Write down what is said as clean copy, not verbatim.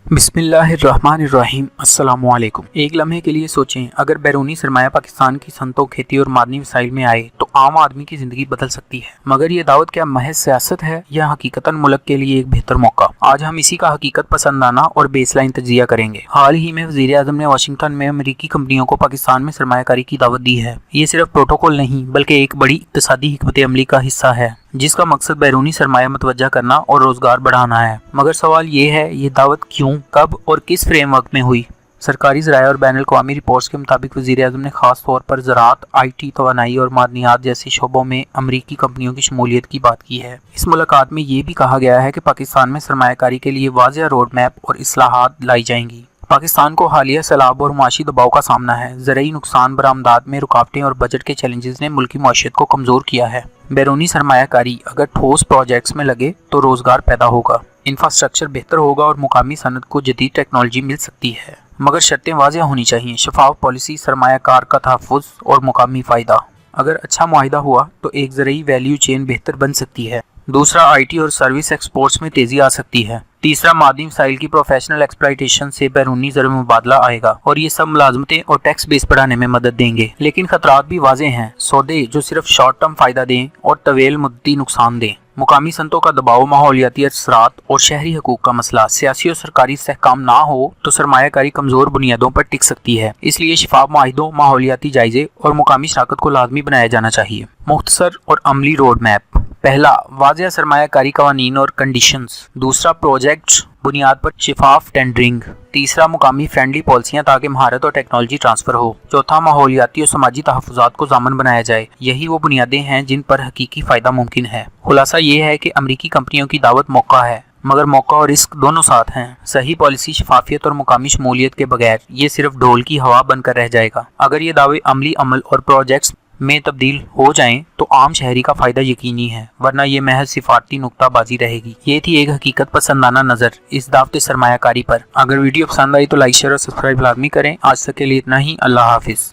بسم اللہ الرحمن الرحیم۔ السلام علیکم۔ ایک لمحے کے لیے سوچیں، اگر بیرونی سرمایہ پاکستان کی صنعتوں، کھیتی اور معدنی وسائل میں آئے تو عام آدمی کی زندگی بدل سکتی ہے، مگر یہ دعوت کیا محض سیاست ہے یا حقیقتاً ملک کے لیے ایک بہتر موقع؟ آج ہم اسی کا حقیقت پسندانہ اور بیس لائن تجزیہ کریں گے۔ حال ہی میں وزیر اعظم نے واشنگٹن میں امریکی کمپنیوں کو پاکستان میں سرمایہ کاری کی دعوت دی ہے۔ یہ صرف پروٹوکول نہیں بلکہ ایک بڑی اقتصادی حکمت عملی کا حصہ ہے جس کا مقصد بیرونی سرمایہ متوجہ کرنا اور روزگار بڑھانا ہے۔ مگر سوال یہ ہے، یہ دعوت کیوں، کب اور کس فریم ورک میں ہوئی؟ سرکاری ذرائع اور بین الاقوامی رپورٹس کے مطابق وزیر اعظم نے خاص طور پر زراعت، آئی ٹی، توانائی اور معدنیات جیسے شعبوں میں امریکی کمپنیوں کی شمولیت کی بات کی ہے۔ اس ملاقات میں یہ بھی کہا گیا ہے کہ پاکستان میں سرمایہ کاری کے لیے واضح روڈ میپ اور اصلاحات لائی جائیں گی۔ پاکستان کو حالیہ سیلاب اور معاشی دباؤ کا سامنا ہے۔ زرعی نقصان، برآمدات میں رکاوٹیں اور بجٹ کے چیلنجز نے ملکی معیشت کو کمزور کیا ہے۔ بیرونی سرمایہ کاری اگر ٹھوس پروجیکٹس میں لگے تو روزگار پیدا ہوگا، انفراسٹرکچر بہتر ہوگا اور مقامی صنعت کو جدید ٹیکنالوجی مل سکتی ہے، مگر شرطیں واضح ہونی چاہیے: شفاف پالیسی، سرمایہ کار کا تحفظ اور مقامی فائدہ۔ اگر اچھا معاہدہ ہوا تو ایک زرعی ویلیو چین بہتر بن سکتی ہے۔ دوسرا، آئی ٹی اور سروس ایکسپورٹس میں تیزی آ سکتی ہے۔ تیسرا، معدنی وسائل کی پروفیشنل ایکسپلائٹیشن سے بیرونی زر مبادلہ آئے گا اور یہ سب ملازمتیں اور ٹیکس بیس بڑھانے میں مدد دیں گے۔ لیکن خطرات بھی واضح ہیں، سودے جو صرف شارٹ ٹرم فائدہ دیں اور طویل مدتی نقصان دیں، مقامی صنعتوں کا دباؤ، ماحولیاتی اثرات اور شہری حقوق کا مسئلہ۔ سیاسی اور سرکاری استحکام نہ ہو تو سرمایہ کاری کمزور بنیادوں پر ٹک سکتی ہے، اس لیے شفاف معاہدوں، ماحولیاتی جائزے اور مقامی شراکت کو لازمی بنایا جانا چاہیے۔ مختصر اور عملی روڈ میپ: پہلا، واضح سرمایہ کاری قوانین اور کنڈیشنز۔ دوسرا، پروجیکٹ بنیاد پر شفاف ٹینڈرنگ۔ تیسرا، مقامی فرینڈلی پالیسیاں تاکہ مہارت اور ٹیکنالوجی ٹرانسفر ہو۔ چوتھا، ماحولیاتی اور سماجی تحفظات کو ضامن بنایا جائے۔ یہی وہ بنیادیں ہیں جن پر حقیقی فائدہ ممکن ہے۔ خلاصہ یہ ہے کہ امریکی کمپنیوں کی دعوت موقع ہے، مگر موقع اور رسک دونوں ساتھ ہیں۔ صحیح پالیسی، شفافیت اور مقامی شمولیت کے بغیر یہ صرف ڈھول کی ہوا بن کر رہ جائے گا۔ اگر یہ دعوے عملی عمل اور پروجیکٹس میں تبدیل ہو جائیں تو عام شہری کا فائدہ یقینی ہے، ورنہ یہ محض سفارتی نکتہ بازی رہے گی۔ یہ تھی ایک حقیقت پسندانہ نظر اس دعوت سرمایہ کاری پر۔ اگر ویڈیو پسند آئی تو لائک، شیئر اور سبسکرائب لازمی کریں۔ آج تک کے لیے اتنا ہی۔ اللہ حافظ۔